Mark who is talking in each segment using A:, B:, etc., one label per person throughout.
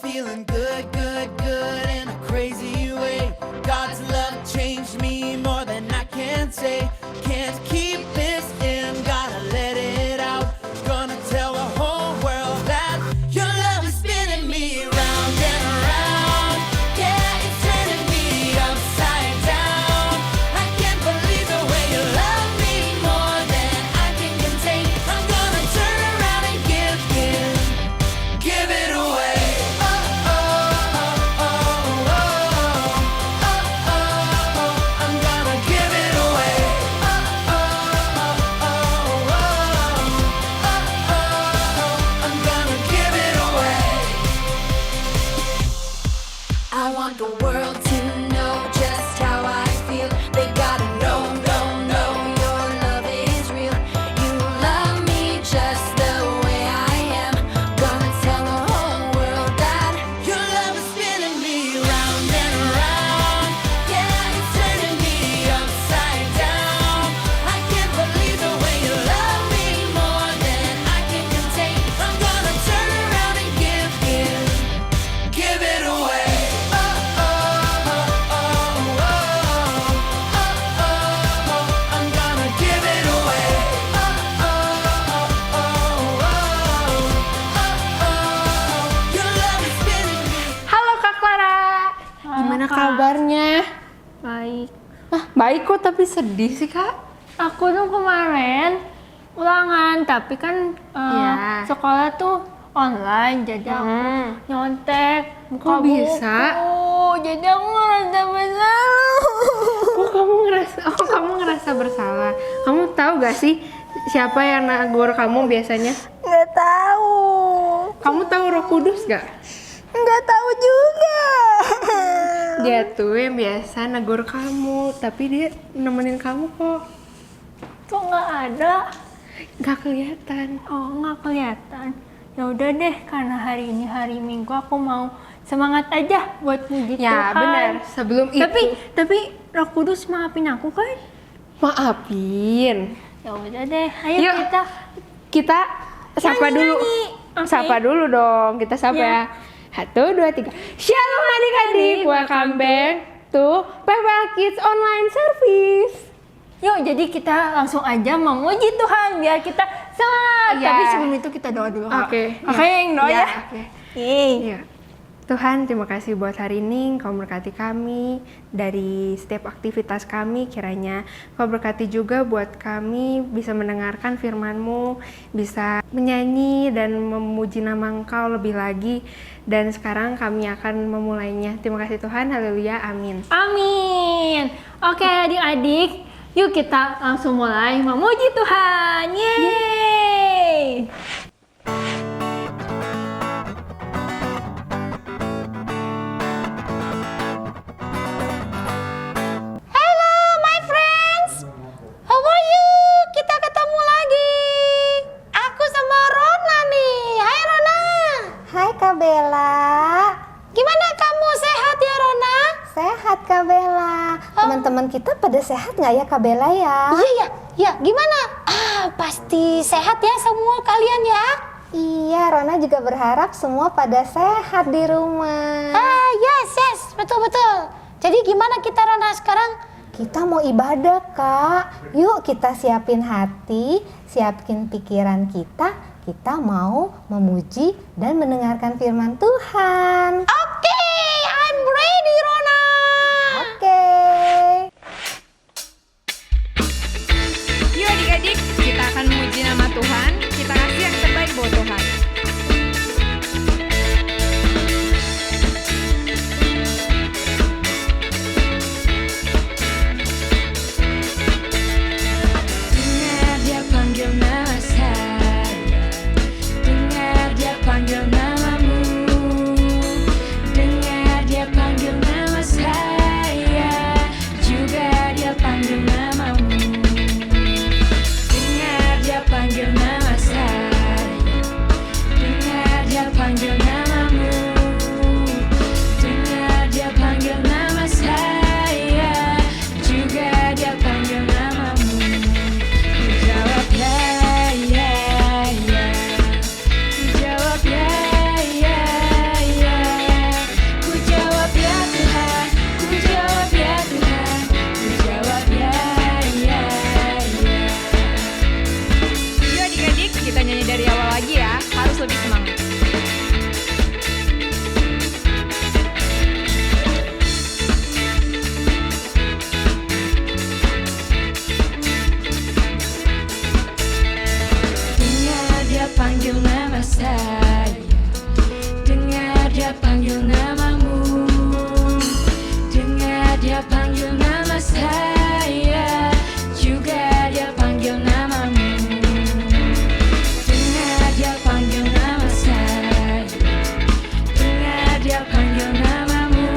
A: feeling good, good, good in a crazy way. God's love changed me more than I can say. Can't keep this in, gotta let it out. Gonna tell the whole world that your love is spinning me round and around. Yeah, it's turning me upside down. I can't believe the way you love me more than I can contain. I'm gonna turn around and give it away. Oh, oh, oh, oh, oh, oh, oh, oh, I'm gonna give it away. Oh, oh, oh, oh, oh, oh, oh, I'm gonna give it away. I want the world to know just how I feel. They gotta know, know, know your love is real. You love me just the way I am. Gonna tell the whole world that your love is spinning me round and around. Yeah, it's turning me upside down. I can't believe the way you love me more than I can contain. I'm gonna turn around and give it away. Oh, oh, oh, oh, oh, oh, oh, oh, I'm gonna give it away. Oh, oh, oh, oh, oh, oh, oh, your love is spinning me.
B: Halo Kak Clara, gimana
C: Kak.
B: kabarnya?
C: Baik.
B: Baik kok, tapi sedih sih Kak.
C: Aku tuh kemarin ulangan, tapi kan
B: Iya.
C: sekolah tuh online, jadi aku nyontek buka
B: Kok bisa?
C: buku. Jadi aku ngerasa bersalah.
B: Kamu ngerasa bersalah? Kamu tahu gak sih siapa yang negur kamu biasanya?
C: Nggak tahu.
B: Kamu tahu Roh Kudus gak?
C: Nggak tahu juga.
B: Dia tuh yang biasa negur kamu, tapi dia nemenin kamu kok.
C: Kok nggak ada?
B: Gak kelihatan.
C: Oh, nggak kelihatan. Ya udah deh, karena hari ini hari Minggu, aku mau semangat aja buat puji
B: Ya
C: Tuhan.
B: benar. Sebelum
C: Tapi Roh Kudus maafin aku kan?
B: maafin.
C: Ya udah deh, ayo
B: Yuk.
C: kita
B: Sapa dulu.
C: nyanyi. Oke.
B: Sapa dulu dong. Kita sapa
C: Ya.
B: ya. 1, 2, 3. Shalom adik-adik. Welcome back to PPL Kids Online Service.
C: Yuk, jadi kita langsung aja memuji Tuhan biar kita semangat.
B: Iya.
C: Tapi sebelum itu kita doa dulu. Kak.
B: Oke.
C: Oke, yang doa
B: Iya,
C: ya.
B: oke.
C: Yeay.
B: Iya. Tuhan, terima kasih buat hari ini. Kau berkati kami dari setiap aktivitas kami. Kiranya Kau berkati juga buat kami bisa mendengarkan firman-Mu, bisa menyanyi dan memuji nama Engkau lebih lagi. Dan sekarang kami akan memulainya. Terima kasih Tuhan. Haleluya. Amin.
C: Amin. Oke, adik-adik, yuk kita langsung mulai memuji Tuhan. Yeay. Hello my friends, how are you? Kita ketemu lagi. Aku sama Rona nih. Hai Rona.
D: Hai Kak Bella,
C: Gimana kamu, sehat ya Rona?
D: sehat Kak Bella. Teman-teman kita pada sehat nggak ya Kak Bella ya?
C: Iya, gimana? Pasti sehat ya semua kalian ya.
D: Iya, Rona juga berharap semua pada sehat di rumah.
C: Yes, betul. Jadi gimana kita Rona sekarang?
D: Kita mau ibadah Kak. Yuk kita siapin hati, siapin pikiran kita. Kita mau memuji dan mendengarkan firman Tuhan.
C: Oke, I'm ready Rona.
D: Oke.
B: Yuk adik-adik, kita akan memuji nama Tuhan. Kita kasih yang terbaik buat Tuhan.
A: Dengar dia panggil nama saya, dengar dia panggil namamu.
B: lebih semangat.
A: Dengar dia panggil nama saya, dengar dia panggil namamu, dengar dia panggil nama saya, juga dia panggil namamu. Dengar dia panggil nama saya, dengar dia panggil namamu,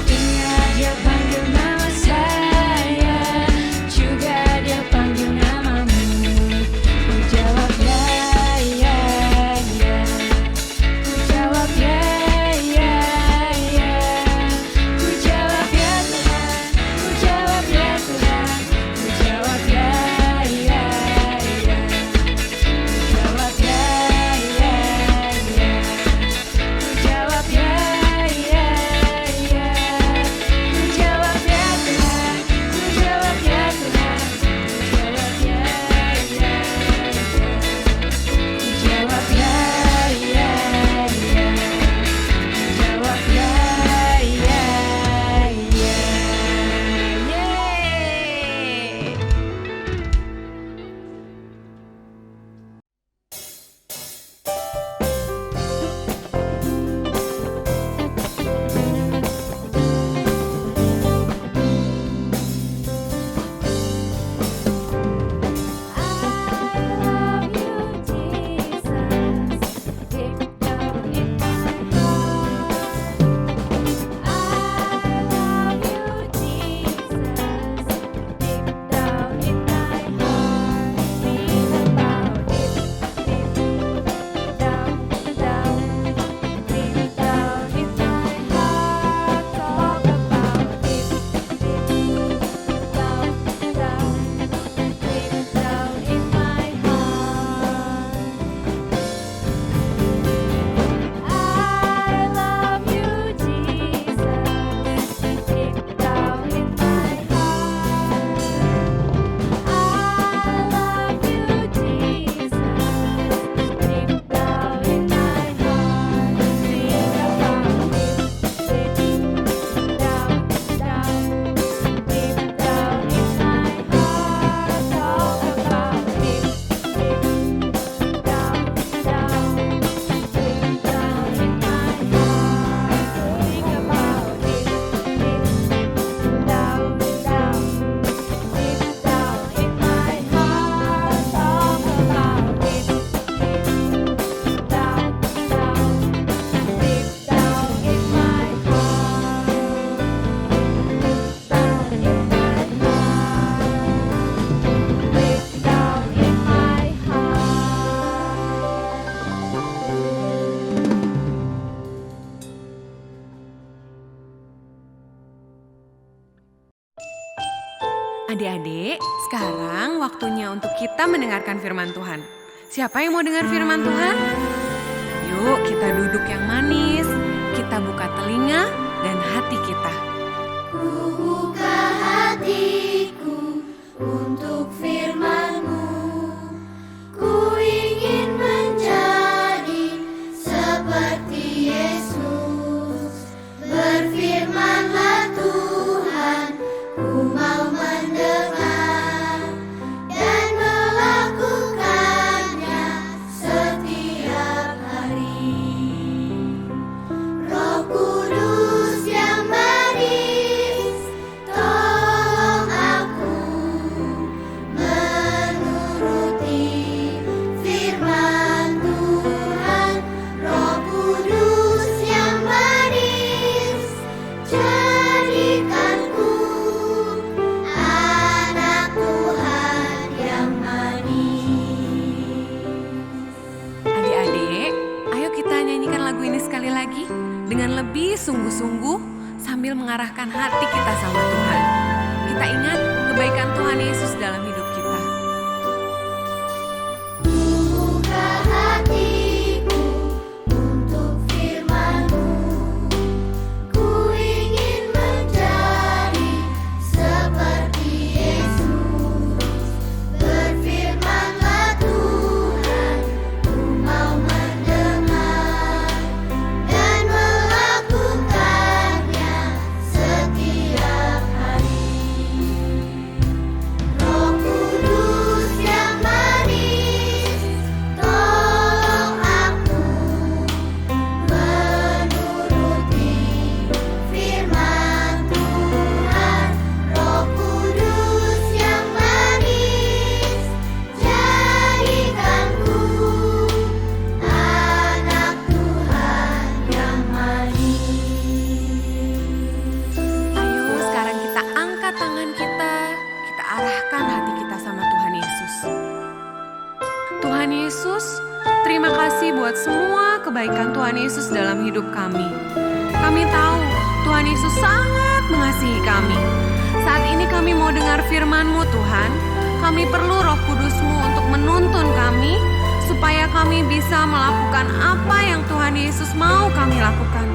A: dengar dia panggil nama saya, juga dia panggil namamu. Ku jawab ya, ya, ya. Ku jawab ya, ya, ya. Ku jawab ya Tuhan, ku jawab ya Tuhan, ku jawab ya, ya, ya. Ku jawab ya, ya, ya. Ku jawab ya, ya, ya. Ku jawab ya Tuhan, ku jawab ya Tuhan, ku jawab ya, ya, ya. Ku jawab ya, ya, ya. Ku jawab ya, ya, ya. Yeay.
E: Adik-adik, sekarang waktunya untuk kita mendengarkan firman Tuhan. Siapa yang mau dengar firman Tuhan? Yuk kita duduk yang manis, kita buka telinga dan hati kita.
A: Ku buka hatiku untuk firman-Mu. Ku ingin menjadi seperti Yesus. Berfirman-Lah Tuhan, ku mau mendengar dan melakukannya setiap hari. Roh Kudus yang manis, tolong aku menuruti firman Tuhan. Roh Kudus yang manis, jadikanku anak Tuhan yang manis.
E: Adik-adik, ayo kita nyanyikan lagu ini sekali lagi dengan lebih sungguh-sungguh sambil mengarahkan hati kita sama Tuhan. Kita ingat kebaikan Tuhan Yesus dalam hidup kita.
A: Buka hatiku untuk firman-Mu. Ku ingin menjadi seperti Yesus. Berfirman-Lah Tuhan, ku
E: Tuhan Yesus, terima kasih buat semua kebaikan Tuhan Yesus dalam hidup kami. Kami tahu Tuhan Yesus sangat mengasihi kami. Saat ini kami mau dengar firman-Mu Tuhan. Kami perlu Roh Kudus-Mu untuk menuntun kami, supaya kami bisa melakukan apa yang Tuhan Yesus mau kami lakukan.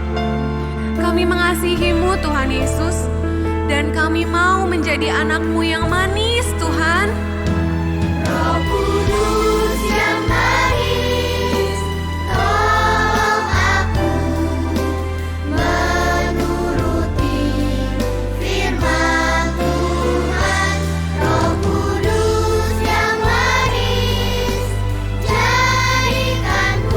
E: Kami mengasihi-Mu Tuhan Yesus, dan kami mau menjadi anak-Mu yang manis Tuhan.
A: Roh Kudus yang manis, tolong aku menuruti firman Tuhan. Roh Kudus yang manis, jadikanku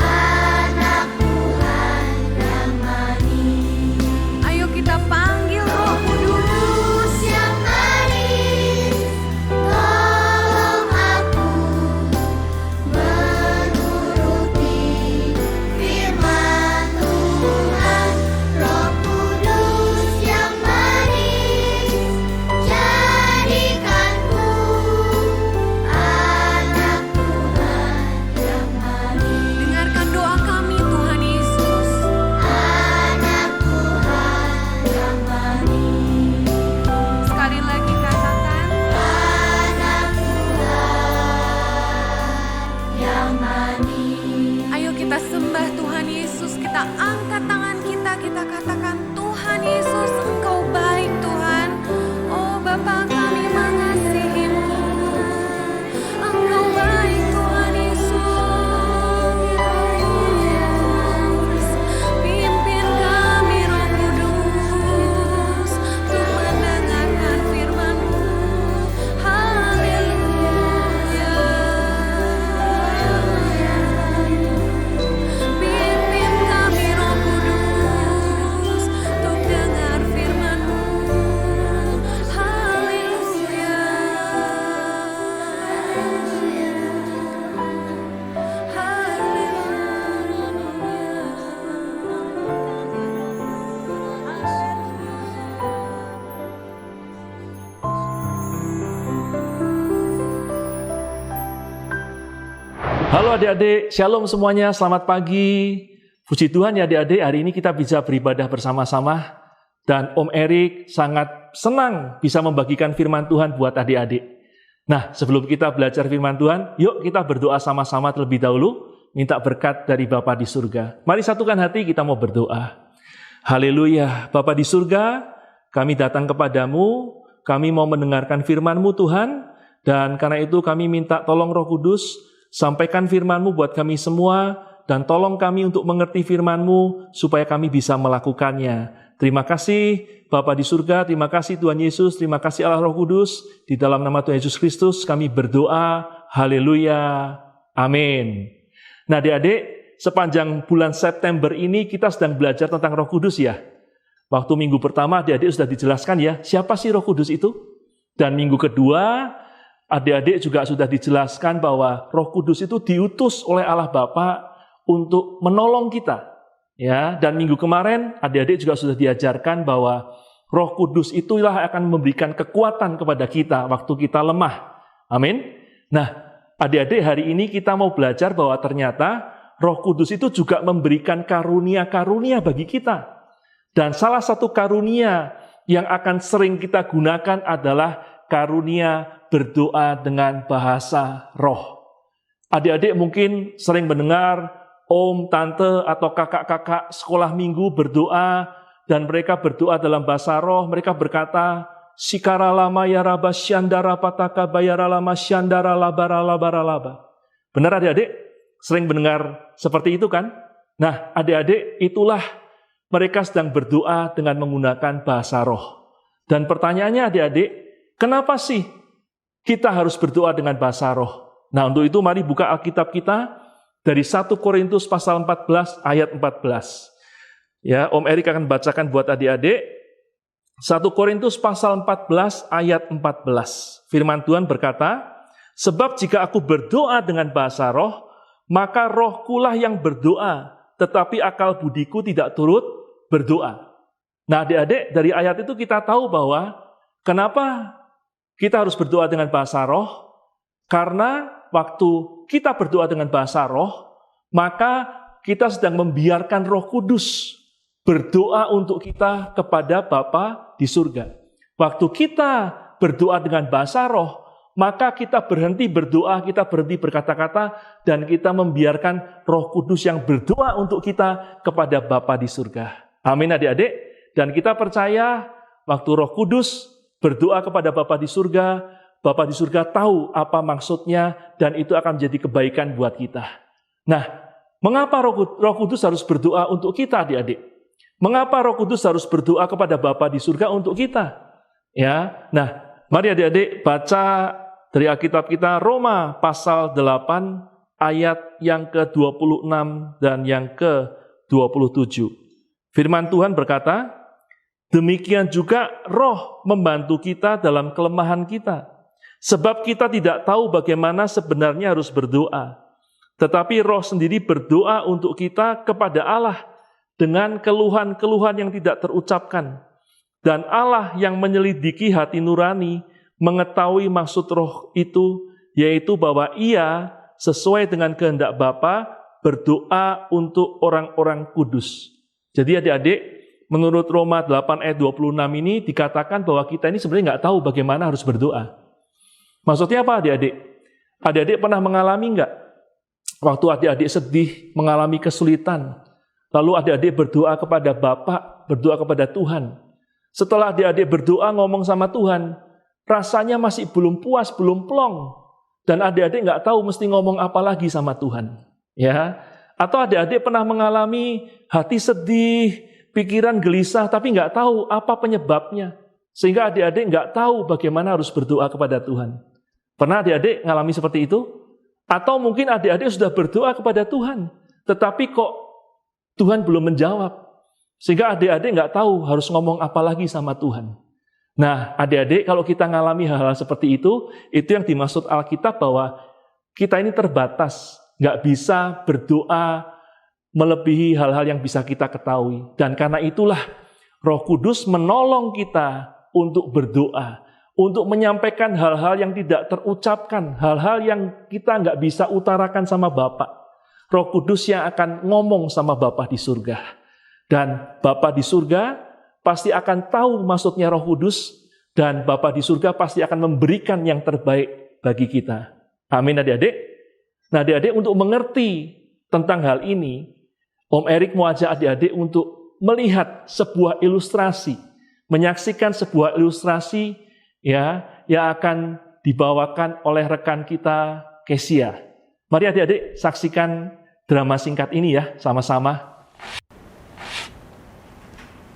A: anak Tuhan yang manis.
E: Ayo kita panggil Roh Kudus.
A: Yang manis, tolong aku menuruti firman Tuhan. Roh Kudus yang manis, jadikanku anak Tuhan yang manis.
E: Dengarkan doa kami Tuhan Yesus.
A: Anak Tuhan yang manis.
E: Sekali lagi katakan,
A: Anak Tuhan yang manis.
E: ayo kita sembah Tuhan Yesus. Kita angkat tangan kita, kita katakan, Tuhan Yesus, Engkau baik Tuhan. Oh Bapa, kami mengasihi-Mu. Engkau baik Tuhan Yesus. Pimpin kami Roh Kudus untuk mendengarkan firman-Mu. Haleluya. Pimpin kami Roh Kudus untuk dengar firman-Mu. Haleluya.
F: Halo adik-adik, shalom semuanya, selamat pagi. Puji Tuhan ya adik-adik, hari ini kita bisa beribadah bersama-sama. Dan Om Erik sangat senang bisa membagikan firman Tuhan buat adik-adik. Nah, sebelum kita belajar firman Tuhan, yuk kita berdoa sama-sama terlebih dahulu, minta berkat dari Bapa di surga. Mari satukan hati, kita mau berdoa. Haleluya, Bapa di surga, kami datang kepadamu, kami mau mendengarkan firman-Mu Tuhan, dan karena itu kami minta tolong Roh Kudus, sampaikan firman-Mu buat kami semua, dan tolong kami untuk mengerti firman-Mu, supaya kami bisa melakukannya. Terima kasih Bapa di surga, terima kasih Tuhan Yesus, terima kasih Allah Roh Kudus, di dalam nama Tuhan Yesus Kristus kami berdoa, haleluya, amin. Nah adik-adik, sepanjang bulan September ini kita sedang belajar tentang Roh Kudus ya. Waktu minggu pertama adik-adik sudah dijelaskan ya, siapa sih Roh Kudus itu? Dan minggu kedua, adik-adik juga sudah dijelaskan bahwa Roh Kudus itu diutus oleh Allah Bapa untuk menolong kita. Ya, dan minggu kemarin adik-adik juga sudah diajarkan bahwa Roh Kudus itulah akan memberikan kekuatan kepada kita waktu kita lemah. Amin. Nah, adik-adik hari ini kita mau belajar bahwa ternyata Roh Kudus itu juga memberikan karunia-karunia bagi kita. Dan salah satu karunia yang akan sering kita gunakan adalah karunia berdoa dengan bahasa roh. Adik-adik mungkin sering mendengar om, tante, atau kakak-kakak sekolah minggu berdoa, dan mereka berdoa dalam bahasa roh. Mereka berkata, Sikara lama ya raba syandara pataka bayara lama syandara labara labara laba. Benar adik-adik? Sering mendengar seperti itu kan? Nah, adik-adik, itulah mereka sedang berdoa dengan menggunakan bahasa roh. Dan pertanyaannya adik-adik, kenapa sih kita harus berdoa dengan bahasa roh? Nah, untuk itu mari buka Alkitab kita dari 1 Korintus pasal 14 ayat 14. Ya, Om Erik akan bacakan buat adik-adik. 1 Korintus pasal 14 ayat 14. Firman Tuhan berkata, sebab jika aku berdoa dengan bahasa roh, maka rohkulah yang berdoa, tetapi akal budiku tidak turut berdoa. Nah adik-adik, dari ayat itu kita tahu bahwa kenapa kita harus berdoa dengan bahasa roh? Karena waktu kita berdoa dengan bahasa roh, maka kita sedang membiarkan Roh Kudus berdoa untuk kita kepada Bapa di surga. Waktu kita berdoa dengan bahasa roh, maka kita berhenti berdoa, kita berhenti berkata-kata, dan kita membiarkan Roh Kudus yang berdoa untuk kita kepada Bapa di surga. Amin adik-adik. Dan kita percaya waktu Roh Kudus berdoa kepada Bapa di surga, Bapa di surga tahu apa maksudnya, dan itu akan menjadi kebaikan buat kita. Nah, mengapa Roh Kudus harus berdoa untuk kita adik-adik? Mengapa Roh Kudus harus berdoa kepada Bapa di surga untuk kita? Ya, nah, mari adik-adik baca dari Alkitab kita Roma pasal 8 ayat yang ke-26 dan yang ke-27. Firman Tuhan berkata, demikian juga Roh membantu kita dalam kelemahan kita. Sebab kita tidak tahu bagaimana sebenarnya harus berdoa. Tetapi Roh sendiri berdoa untuk kita kepada Allah dengan keluhan-keluhan yang tidak terucapkan. Dan Allah yang menyelidiki hati nurani mengetahui maksud Roh itu, yaitu bahwa Ia sesuai dengan kehendak Bapa berdoa untuk orang-orang kudus. Jadi adik-adik, menurut Roma 8 ayat 26 ini dikatakan bahwa kita ini sebenarnya nggak tahu bagaimana harus berdoa. Maksudnya apa adik-adik? Adik-adik pernah mengalami nggak? Waktu adik-adik sedih, mengalami kesulitan, lalu adik-adik berdoa kepada Bapa, berdoa kepada Tuhan. Setelah adik-adik berdoa ngomong sama Tuhan, rasanya masih belum puas, belum plong. Dan adik-adik nggak tahu mesti ngomong apa lagi sama Tuhan. Ya, atau adik-adik pernah mengalami hati sedih, pikiran gelisah, tapi nggak tahu apa penyebabnya. Sehingga adik-adik nggak tahu bagaimana harus berdoa kepada Tuhan. Pernah adik-adik ngalami seperti itu? Atau mungkin adik-adik sudah berdoa kepada Tuhan, tetapi kok Tuhan belum menjawab. Sehingga adik-adik nggak tahu harus ngomong apa lagi sama Tuhan. Nah, adik-adik kalau kita ngalami hal-hal seperti itu yang dimaksud Alkitab bahwa kita ini terbatas, nggak bisa berdoa melebihi hal-hal yang bisa kita ketahui. Dan karena itulah Roh Kudus menolong kita untuk berdoa, untuk menyampaikan hal-hal yang tidak terucapkan, hal-hal yang kita nggak bisa utarakan sama Bapa. Roh Kudus yang akan ngomong sama Bapa di surga. Dan Bapa di surga pasti akan tahu maksudnya Roh Kudus, dan Bapa di surga pasti akan memberikan yang terbaik bagi kita. Amin adik-adik. Nah adik-adik, untuk mengerti tentang hal ini, Om Erik mau ajak adik-adik untuk melihat sebuah ilustrasi, menyaksikan sebuah ilustrasi ya yang akan dibawakan oleh rekan kita Kesia. Mari adik-adik saksikan drama singkat ini ya sama-sama.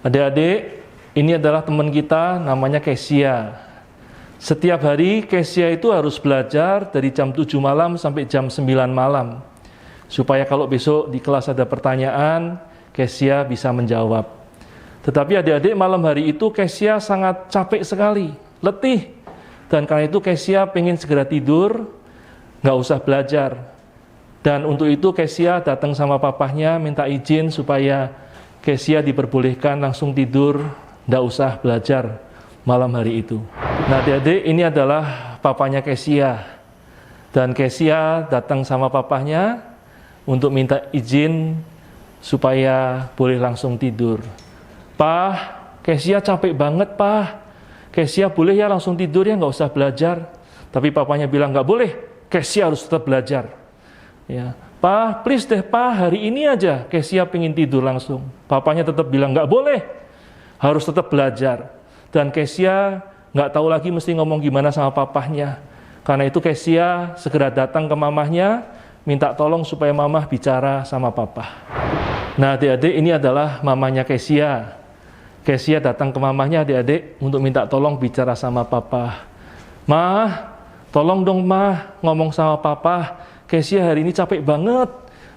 F: Adik-adik, ini adalah teman kita namanya Kesia. Setiap hari Kesia itu harus belajar dari jam 7 malam sampai jam 9 malam. Supaya kalau besok di kelas ada pertanyaan, Kesia bisa menjawab. Tetapi adik-adik, malam hari itu Kesia sangat capek sekali, letih. Dan karena itu Kesia pengen segera tidur, nggak usah belajar. Dan untuk itu Kesia datang sama papahnya minta izin supaya Kesia diperbolehkan langsung tidur, nggak usah belajar malam hari itu. Nah adik-adik, ini adalah papanya Kesia. Dan Kesia datang sama papahnya untuk minta izin supaya boleh langsung tidur. Pak, Kesia capek banget Pak. Kesia boleh ya langsung tidur ya, nggak usah belajar. Tapi papanya bilang nggak boleh, Kesia harus tetap belajar. Ya. Pak, please deh Pak, hari ini aja Kesia pengen tidur langsung. Papanya tetap bilang nggak boleh, harus tetap belajar. Dan Kesia nggak tahu lagi mesti ngomong gimana sama papahnya. Karena itu Kesia segera datang ke mamahnya, minta tolong supaya mamah bicara sama papa. Nah adik-adik, ini adalah mamanya Kesia. Kesia datang ke mamahnya adik-adik untuk minta tolong bicara sama papa. Mah, tolong dong mah ngomong sama papa. Kesia hari ini capek banget.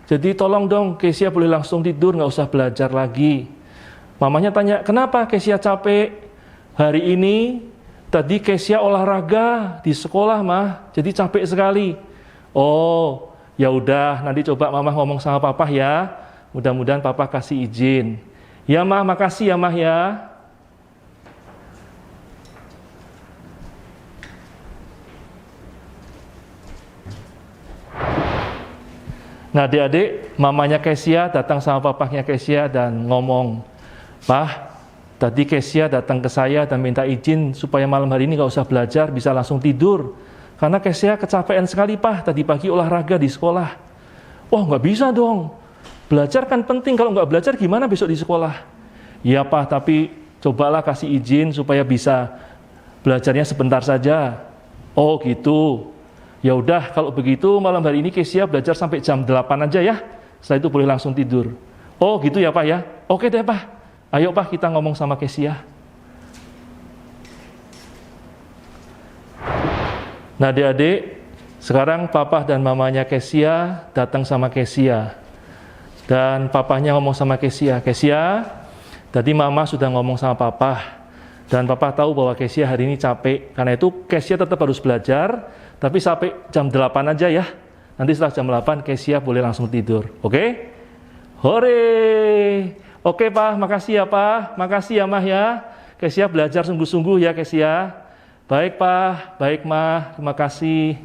F: Jadi tolong dong Kesia boleh langsung tidur, nggak usah belajar lagi. Mamanya tanya, kenapa Kesia capek? Hari ini tadi Kesia olahraga di sekolah mah, jadi capek sekali. Oh, ya udah, nanti coba mama ngomong sama papa ya. Mudah-mudahan papa kasih izin. Ya mah, makasih ya mah ya. Nah adik-adik, mamanya Kesia datang sama papahnya Kesia dan ngomong, "Pah, tadi Kesia datang ke saya dan minta izin supaya malam hari ini gak usah belajar, bisa langsung tidur. Karena Kesia kecapean sekali, Pah, tadi pagi olahraga di sekolah." "Wah, gak bisa dong. Belajar kan penting, kalau gak belajar gimana besok di sekolah?" "Iya, Pah, tapi cobalah kasih izin supaya bisa belajarnya sebentar saja." "Oh gitu. Ya udah, kalau begitu malam hari ini Kesia belajar sampai jam 8 aja ya. Setelah itu boleh langsung tidur." "Oh gitu ya Pak ya. Oke deh Pak. Ayo Pak, kita ngomong sama Kesia." Nah adik-adik, sekarang papa dan mamanya Kesia datang sama Kesia. Dan papahnya ngomong sama Kesia, "Kesia, tadi mama sudah ngomong sama papa. Dan papa tahu bahwa Kesia hari ini capek. Karena itu Kesia tetap harus belajar, tapi sampai jam 8 aja ya. Nanti setelah jam 8 Kesia boleh langsung tidur. Oke?" "Hore! Oke Pak, makasih ya Pak. Makasih ya Mah ya. Kesia belajar sungguh-sungguh ya Kesia." "Baik Pak, baik Mah, terima kasih."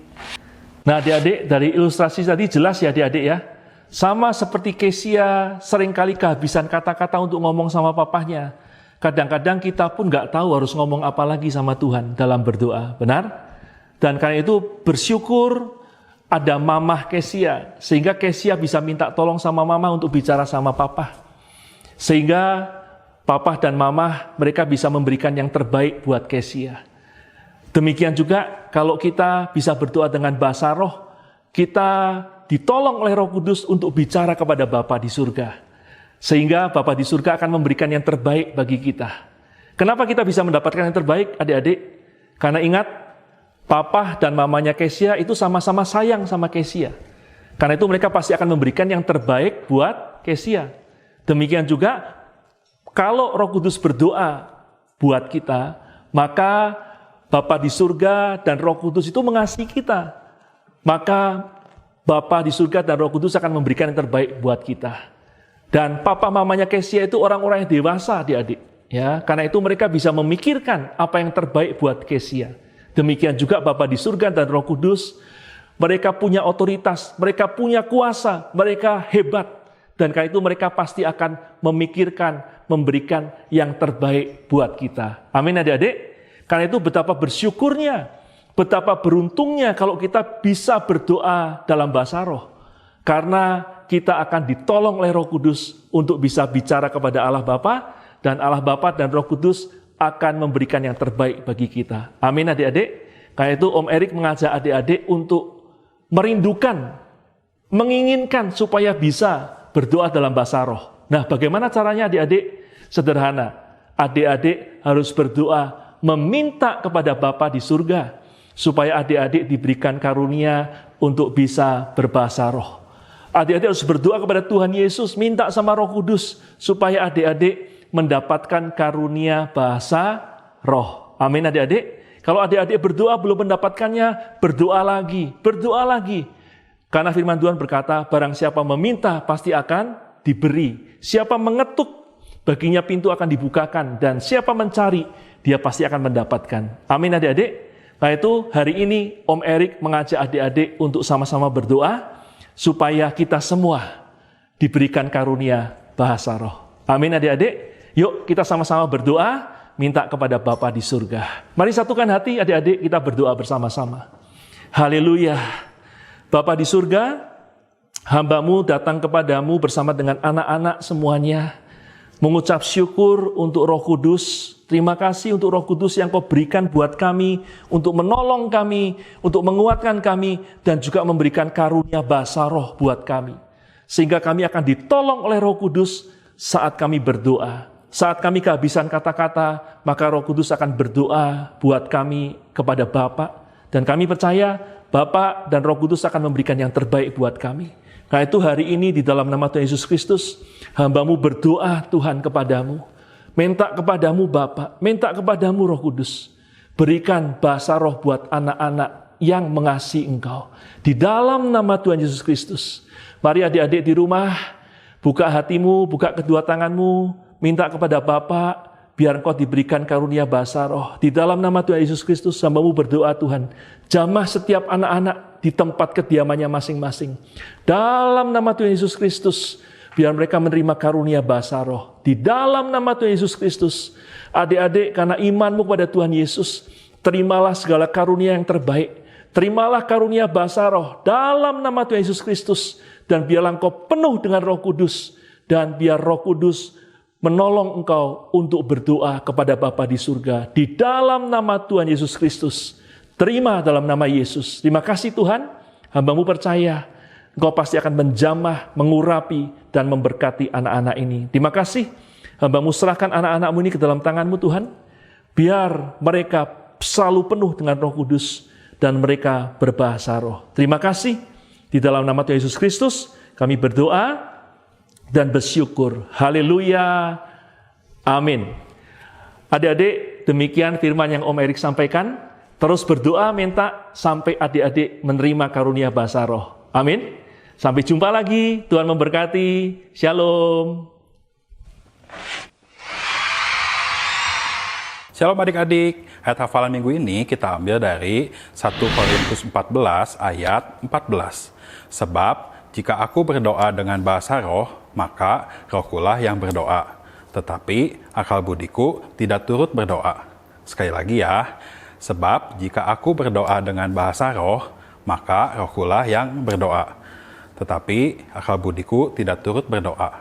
F: Nah adik-adik, dari ilustrasi tadi jelas ya adik-adik ya. Sama seperti Kesia seringkali kehabisan kata-kata untuk ngomong sama papahnya. Kadang-kadang kita pun nggak tahu harus ngomong apa lagi sama Tuhan dalam berdoa, benar? Dan karena itu bersyukur ada mamah Kesia, sehingga Kesia bisa minta tolong sama mama untuk bicara sama papa. Sehingga papa dan mamah mereka bisa memberikan yang terbaik buat Kesia. Demikian juga kalau kita bisa berdoa dengan bahasa roh, kita ditolong oleh Roh Kudus untuk bicara kepada Bapa di surga. Sehingga Bapa di surga akan memberikan yang terbaik bagi kita. Kenapa kita bisa mendapatkan yang terbaik adik-adik? Karena ingat, papa dan mamanya Kesia itu sama-sama sayang sama Kesia. Karena itu mereka pasti akan memberikan yang terbaik buat Kesia. Demikian juga kalau Roh Kudus berdoa buat kita, maka Bapa di surga dan Roh Kudus itu mengasihi kita. Maka Bapa di surga dan Roh Kudus akan memberikan yang terbaik buat kita. Dan papa mamanya Kesia itu orang-orang yang dewasa adik-adik. Ya, karena itu mereka bisa memikirkan apa yang terbaik buat Kesia. Demikian juga Bapa di surga dan Roh Kudus, mereka punya otoritas, mereka punya kuasa, mereka hebat. Dan karena itu mereka pasti akan memikirkan, memberikan yang terbaik buat kita. Amin adik-adik. Karena itu betapa bersyukurnya, betapa beruntungnya kalau kita bisa berdoa dalam bahasa roh. Karena kita akan ditolong oleh Roh Kudus untuk bisa bicara kepada Allah Bapa, dan Allah Bapa dan Roh Kudus akan memberikan yang terbaik bagi kita. Amin adik-adik. Karena itu Om Erik mengajak adik-adik untuk merindukan, menginginkan supaya bisa berdoa dalam bahasa roh. Nah, bagaimana caranya adik-adik? Sederhana. Adik-adik harus berdoa meminta kepada Bapa di surga supaya adik-adik diberikan karunia untuk bisa berbahasa roh. Adik-adik harus berdoa kepada Tuhan Yesus, minta sama Roh Kudus supaya adik-adik mendapatkan karunia bahasa roh. Amin adik-adik. Kalau adik-adik berdoa belum mendapatkannya, berdoa lagi, berdoa lagi. Karena firman Tuhan berkata, barang siapa meminta pasti akan diberi. Siapa mengetuk, baginya pintu akan dibukakan. Dan siapa mencari, dia pasti akan mendapatkan. Amin adik-adik. Nah itu hari ini Om Erik mengajak adik-adik untuk sama-sama berdoa, supaya kita semua diberikan karunia bahasa roh. Amin adik-adik. Yuk kita sama-sama berdoa, minta kepada Bapa di surga. Mari satukan hati adik-adik, kita berdoa bersama-sama. Haleluya. Bapa di surga, hamba-Mu datang kepadamu bersama dengan anak-anak semuanya. Mengucap syukur untuk Roh Kudus. Terima kasih untuk Roh Kudus yang Kau berikan buat kami, untuk menolong kami, untuk menguatkan kami, dan juga memberikan karunia bahasa roh buat kami. Sehingga kami akan ditolong oleh Roh Kudus saat kami berdoa. Saat kami kehabisan kata-kata, maka Roh Kudus akan berdoa buat kami kepada Bapa. Dan kami percaya Bapa dan Roh Kudus akan memberikan yang terbaik buat kami. Karena itu hari ini di dalam nama Tuhan Yesus Kristus, hamba-Mu berdoa Tuhan kepadamu. Minta kepadamu Bapa, minta kepadamu Roh Kudus. Berikan bahasa roh buat anak-anak yang mengasihi Engkau. Di dalam nama Tuhan Yesus Kristus. Mari adik-adik di rumah, buka hatimu, buka kedua tanganmu, minta kepada Bapa, biar Engkau diberikan karunia bahasa roh. Di dalam nama Tuhan Yesus Kristus, hamba-Mu berdoa Tuhan, jamah setiap anak-anak di tempat kediamannya masing-masing. Dalam nama Tuhan Yesus Kristus, biar mereka menerima karunia bahasa roh. Di dalam nama Tuhan Yesus Kristus, adik-adik, karena imanmu kepada Tuhan Yesus, terimalah segala karunia yang terbaik. Terimalah karunia bahasa roh dalam nama Tuhan Yesus Kristus. Dan biarlah engkau penuh dengan Roh Kudus. Dan biar Roh Kudus menolong engkau untuk berdoa kepada Bapa di surga. Di dalam nama Tuhan Yesus Kristus. Terima dalam nama Yesus. Terima kasih Tuhan, hamba-Mu percaya Engkau pasti akan menjamah, mengurapi, dan memberkati anak-anak ini. Terima kasih, hamba-Mu serahkan anak-anak-Mu ini ke dalam tangan-Mu Tuhan. Biar mereka selalu penuh dengan Roh Kudus dan mereka berbahasa roh. Terima kasih. Di dalam nama Tuhan Yesus Kristus kami berdoa dan bersyukur. Haleluya. Amin. Adik-adik, demikian firman yang Om Erik sampaikan. Terus berdoa minta sampai adik-adik menerima karunia bahasa roh. Amin. Sampai jumpa lagi. Tuhan memberkati. Shalom.
G: Shalom adik-adik. Ayat hafalan minggu ini kita ambil dari 1 Korintus 14 ayat 14. Sebab jika aku berdoa dengan bahasa roh, maka rohkulah yang berdoa. Tetapi akal budiku tidak turut berdoa. Sekali lagi ya. Sebab jika aku berdoa dengan bahasa roh, maka rohkulah yang berdoa. Tetapi akal budiku tidak turut berdoa.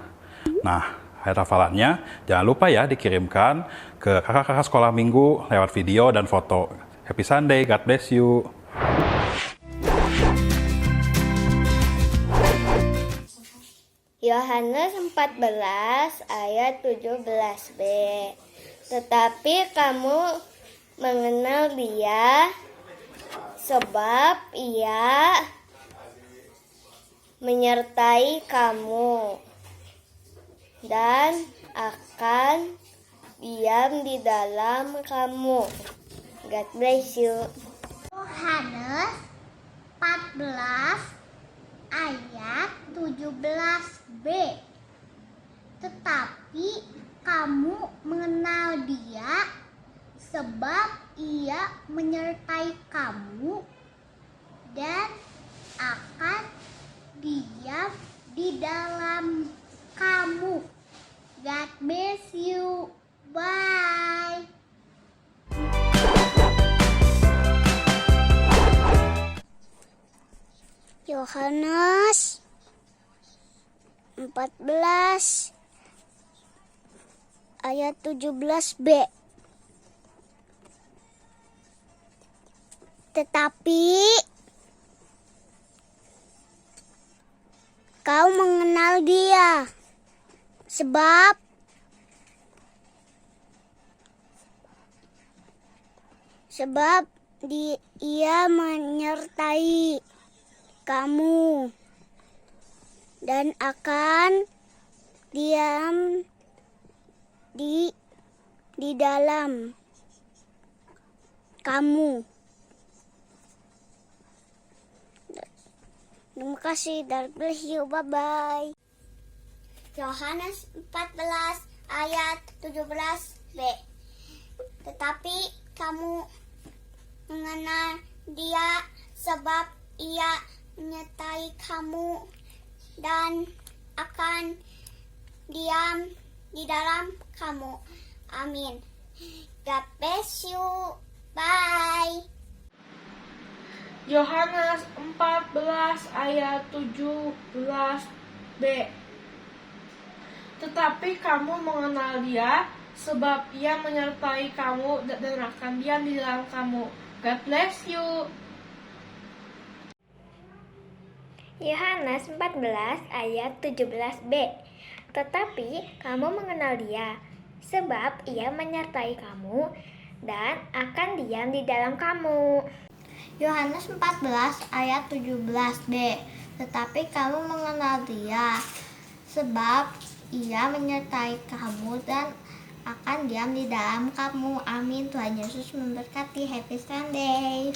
G: Nah, ayat hafalannya jangan lupa ya dikirimkan ke kakak-kakak sekolah minggu lewat video dan foto. Happy Sunday, God bless you.
H: Yohanes 14 ayat 17b. Tetapi kamu mengenal Dia sebab Ia menyertai kamu dan akan diam di dalam kamu. God bless you.
C: Yohanes 14 ayat 17b. Tetapi kamu mengenal Dia sebab Ia menyertai kamu dan akan diam di dalam kamu. God bless you. Bye.
H: Yohanes 14 ayat 17b. Tetapi kau mengenal Dia sebab Ia menyertai kamu dan akan diam di dalam kamu. Terima kasih. God bless you. Bye-bye. Yohanes 14 ayat 17b. Tetapi kamu mengenal Dia sebab Ia menyertai kamu dan akan diam di dalam kamu. Amin. God bless you. Bye.
B: Yohanes 14 ayat 17b. Tetapi kamu mengenal Dia sebab Ia menyertai kamu dan akan diam di dalam kamu. God bless you.
H: Yohanes 14 ayat 17b. Tetapi kamu mengenal Dia sebab Ia menyertai kamu dan akan diam di dalam kamu. Yohanes 14 ayat 17b. Tetapi kamu mengenal Dia sebab Ia menyertai kamu dan akan diam di dalam kamu. Amin. Tuhan Yesus memberkati. Happy Sunday.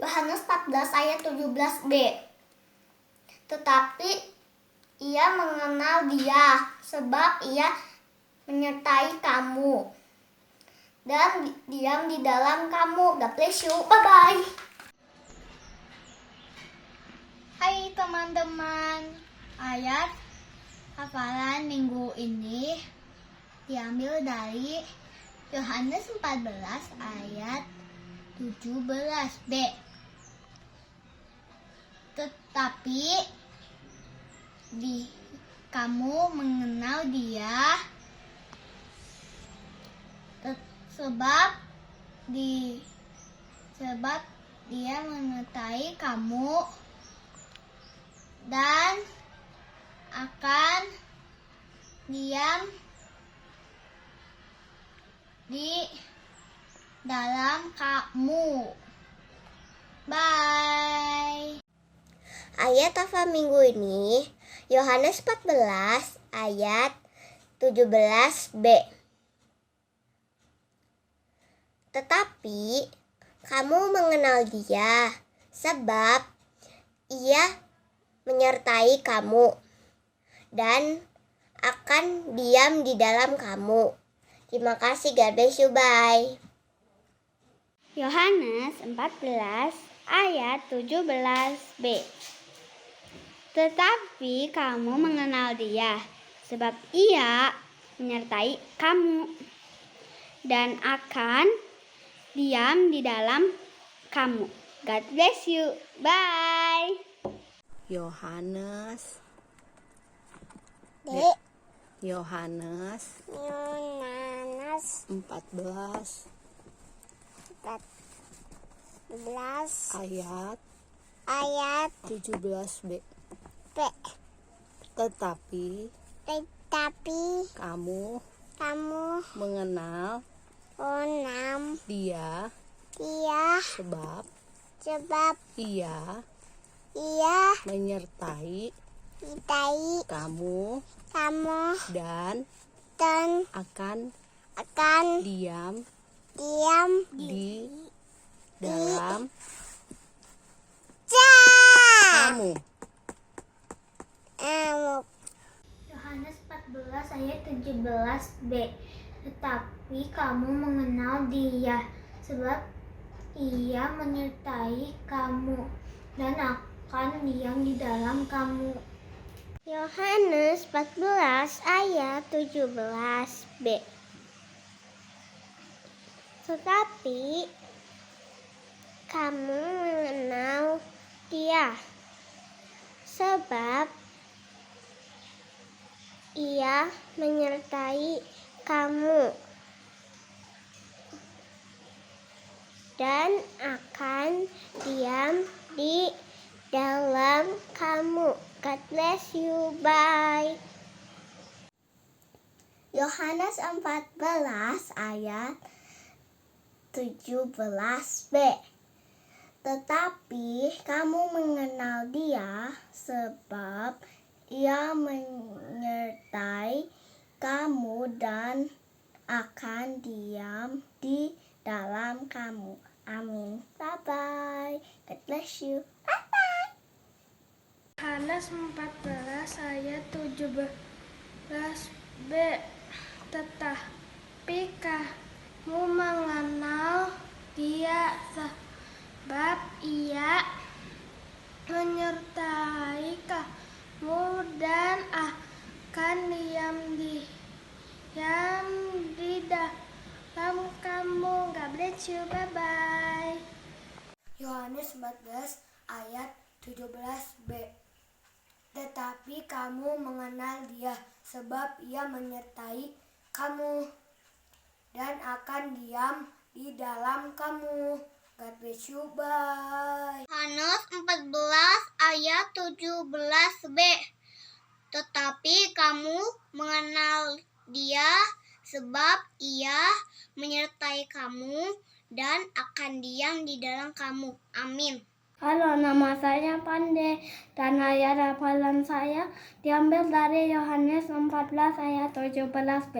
H: Yohanes 14 ayat 17b. Tetapi ia mengenal Dia sebab Ia menyertai kamu dan diam di dalam kamu. God bless you. Bye-bye. Hai teman-teman, ayat hafalan minggu ini diambil dari Yohanes 14 ayat 17b. Tetapi kamu mengenal Dia sebab Dia menyertai kamu dan akan diam di dalam kamu. Bye. Ayat hafal minggu ini Yohanes 14 ayat 17b. Tetapi kamu mengenal Dia sebab Ia menyertai kamu dan akan diam di dalam kamu. Terima kasih, God bless you, bye. Yohanes 14 ayat 17b. Tetapi kamu mengenal Dia sebab Ia menyertai kamu dan akan diam di dalam kamu. God bless you. Bye.
I: Yohanes 14 ayat 17b. Tetapi kamu mengenal Dia sebab Ia menyertai kamu dan akan diam di dalam kamu.
H: Yohanes 14 ayat 17b. Tetapi kamu mengenal Dia sebab Ia menyertai kamu dan akan diam di dalam kamu. Yohanes 14 ayat 17b. Tetapi kamu mengenal Dia sebab Ia menyertai kamu dan akan diam di dalam kamu. God bless you. Bye. Yohanes 14 ayat 17b. Tetapi kamu mengenal Dia sebab Ia menyertai kamu dan akan diam di dalam kamu. Amin. Bye-bye. God bless you. Bye-bye.
J: Yohanes 14 ayat 17b. Tetapi kamu mengenal Dia sebab Ia menyertai kamu dan akan diam di dalam kamu. God bless you. Bye-bye.
H: Yohanes 14 ayat 17b. Tetapi kamu mengenal Dia sebab Ia menyertai kamu dan akan diam di dalam kamu. God bless you. Bye. Yohanes 14 ayat 17b. Tetapi kamu mengenal Dia sebab Ia menyertai kamu dan akan diam di dalam kamu. Amin.
J: Halo, nama saya Pande dan ayat hafalan saya diambil dari Yohanes 14 ayat 17b.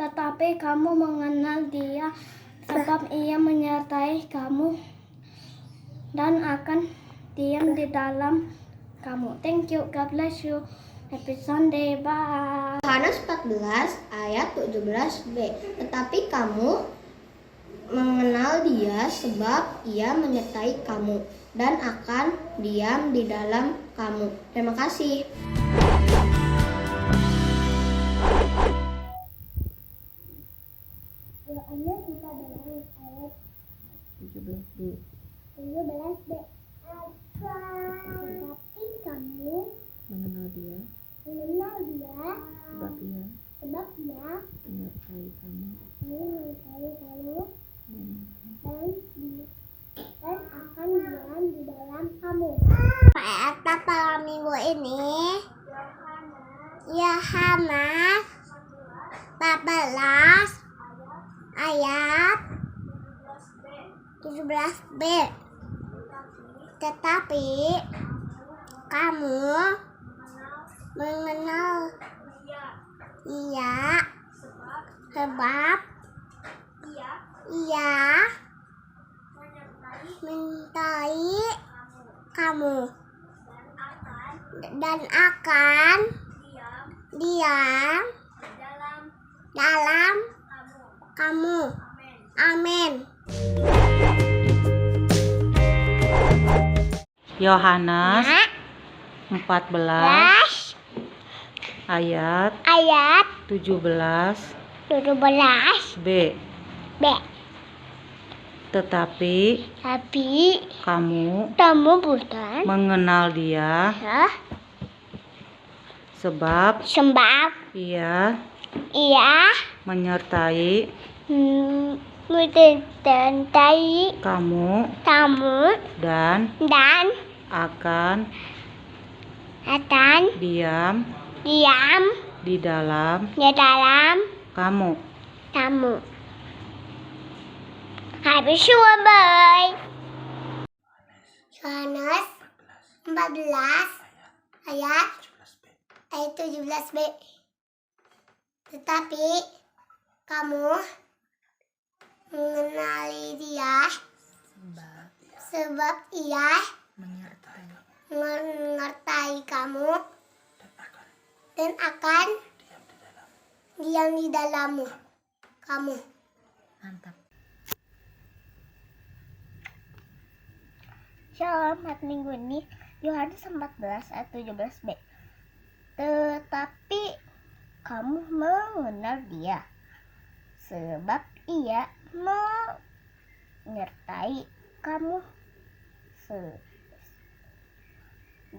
J: Tetapi kamu mengenal Dia sebab Ia menyertai kamu dan akan diam di dalam kamu. Thank you. God bless you. Happy Sunday, bye.
H: Yohanes 14 ayat 17b. Tetapi kamu mengenal Dia sebab Ia menyertai kamu dan akan diam di dalam kamu. Terima kasih. Yohanes 14 ayat 17b. Tetapi kamu mengenal dia sebab Ia menyertai kamu dan akan diam di dalam kamu. Ayat pada minggu ini Yohanes 14 ayat 17b. Tetapi kamu mengenal Ia sebab Ia menyertai kamu dan akan diam dalam kamu. Amin.
K: Yohanes 14 ayat 17b. Tetapi kamu
H: bukan
K: mengenal Dia sebab Ia menyertai kamu dan akan diam di dalam kamu.
H: Happy Sunday. Yohanes 14 ayat 17b. Tetapi kamu mengenali Dia sebab Ia menyertai kamu dan akan diam di dalammu kamu. Mantap. Shalom, hari minggu ini Yohanes 14 ayat 17b. Tetapi kamu mengenal Dia sebab Ia menyertai kamu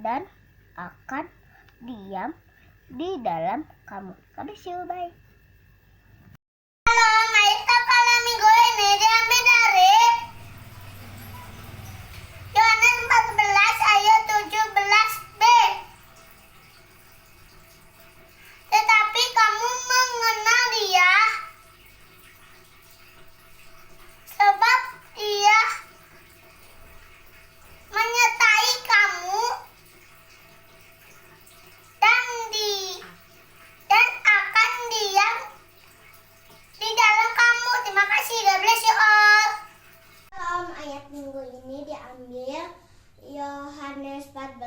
H: dan akan diam di dalam kamu. Sampai jumpa. Bye. Halo, ayat pada minggu ini diambil dari Yohanes 14 ayat 17b. Tetapi kamu mengenal Dia sebab Ia menyertai kamu dan akan diam di dalam kamu. Terima kasih. God bless you all. Ayat minggu ini diambil Yohanes 14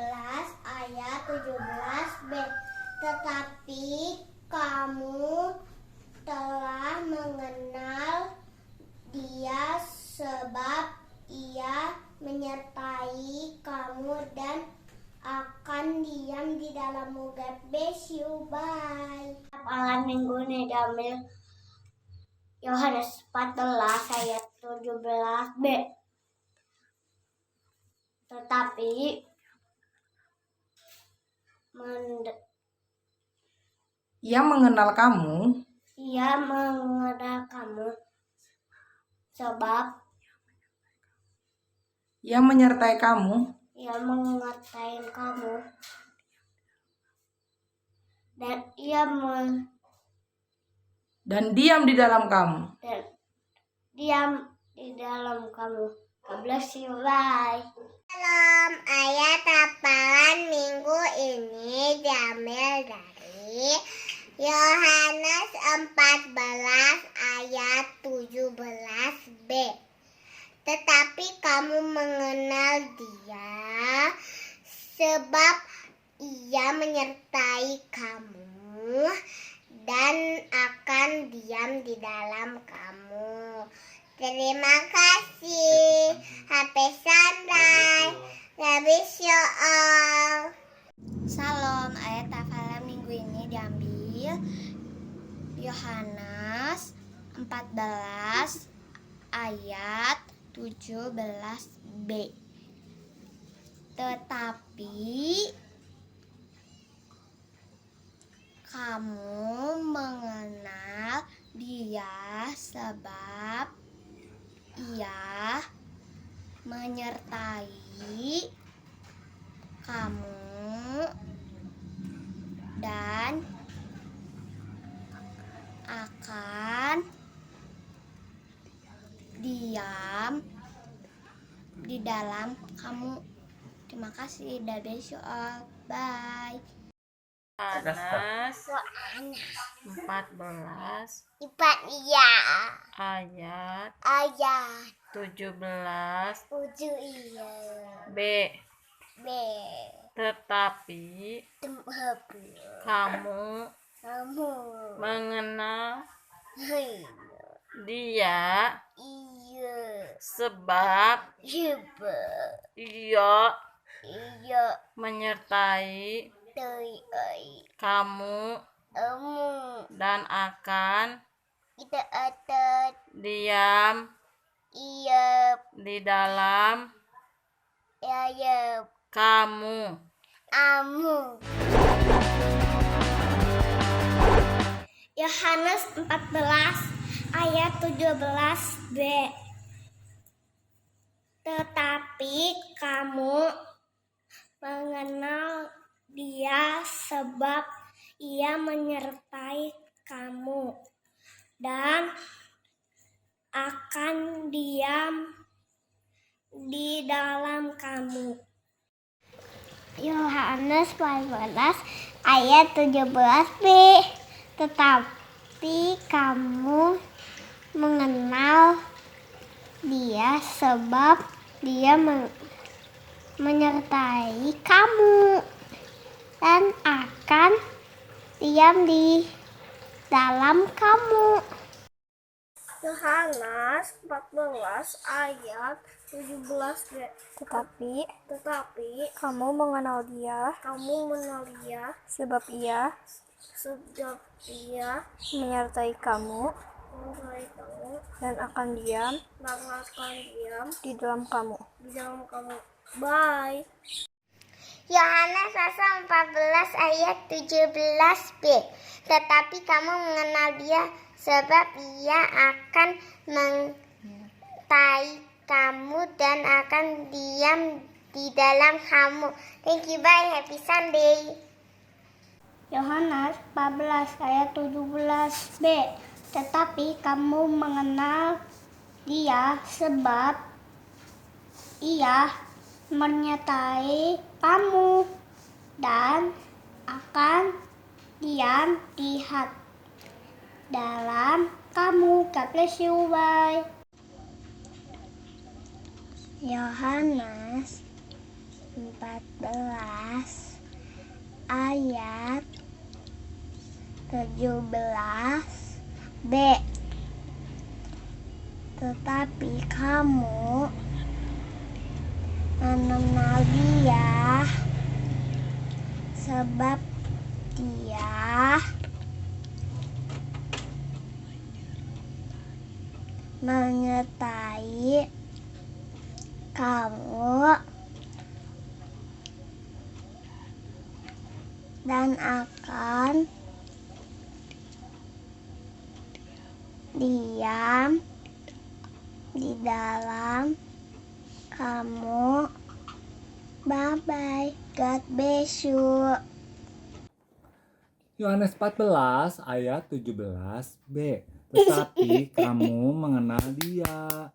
H: ayat 17b. Tetapi kamu telah mengenal Dia sebab Ia menyertai kamu dan akan diam di dalammu. God bless you. Bye. Hafalan minggu ini diambil Yohanes 14 ayat 17b. Tetapi
L: Ia mengenal kamu
H: sebab
L: Ia menyertai kamu
H: Ia menyertai kamu dan
L: diam di dalam kamu.
H: God bless you. Bye. Salam, ayat hafalan minggu ini diambil dari Yohanes 14 ayat 17b. Tetapi kamu mengenal Dia sebab ia menyertai kamu dan akan diam di dalam kamu. Terima kasih. Happy Sunday. Love you all. Salam. Ayat hafalan minggu ini diambil Yohanes 14 ayat 17b. Tetapi kamu mengenal Dia sebab Ia menyertai kamu dan akan diam di dalam kamu. Terima kasih. Dah besok. Bye.
K: Yohanes 14
H: Iya.
K: ayat 17
H: Iya.
K: B.
H: B.
K: Tetapi kamu
H: Kamu.
K: mengenal
H: Hei.
K: Dia
H: Iya.
K: sebab
H: Coba.
K: Ia
H: Iya.
K: menyertai kamu dan akan
H: Kita atas.
K: diam
H: Iya.
K: di dalam
H: Iya.
K: kamu.
H: Yohanes 14 ayat 17b. Tetapi kamu mengenal Dia sebab Ia menyertai kamu dan akan diam di dalam kamu. Yohanes 14 ayat 17b. Tetapi kamu mengenal Dia sebab Dia menyertai kamu dan akan diam di dalam kamu. Yohanes 14 ayat 17b. Tetapi kamu mengenal Dia sebab Ia menyertai kamu dan akan diam di dalam kamu. Bye. Yohanes 14 ayat 17b. Tetapi kamu mengenal Dia sebab Ia akan menyertai kamu dan akan diam di dalam kamu. Thank you, bye. Happy Sunday. Yohanes 14 ayat 17b. Tetapi kamu mengenal Dia sebab Ia menyertai kamu dan akan diam di dalam kamu. God bless you. Bye. Yohanes 14 ayat 17b. Tetapi kamu mengenal Dia sebab Dia menyertai kamu dan akan diam di dalam kamu. Bye bye. God bless you.
M: Yohanes 14 ayat 17b. Tetapi kamu mengenal Dia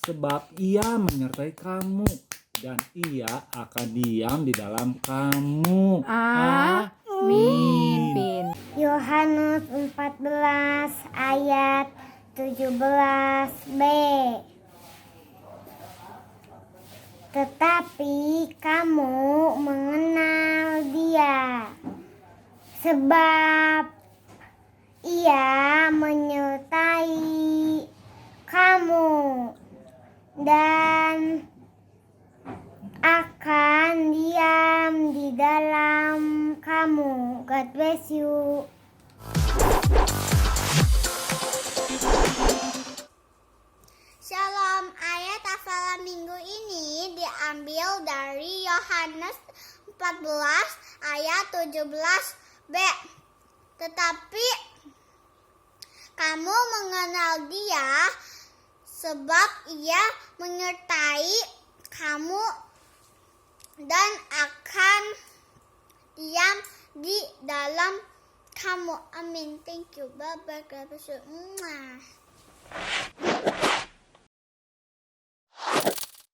M: sebab Ia menyertai kamu dan Ia akan diam di dalam kamu. Amin.
H: Yohanes 14 ayat 17b. Tetapi kamu mengenal Dia
J: sebab Ia menyertai kamu dan akan diam di dalam kamu. God bless you.
H: Shalom, ayat hafalan minggu ini diambil dari Yohanes 14 ayat 17b. Tetapi kamu mengenal Dia sebab Ia menyertai kamu dan akan diam di dalam kamu. Amin. Thank you. Bye-bye. God bless you.